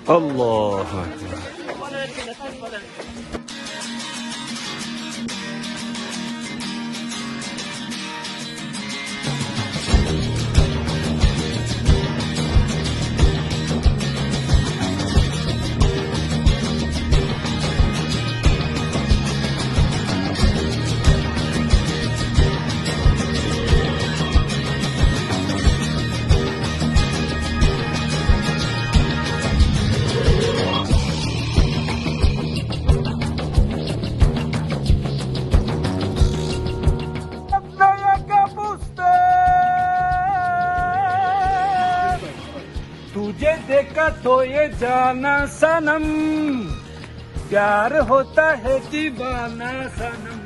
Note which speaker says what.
Speaker 1: अल्लाह तुझे देखा तो ये जाना सनम, प्यार होता है दीवाना सनम।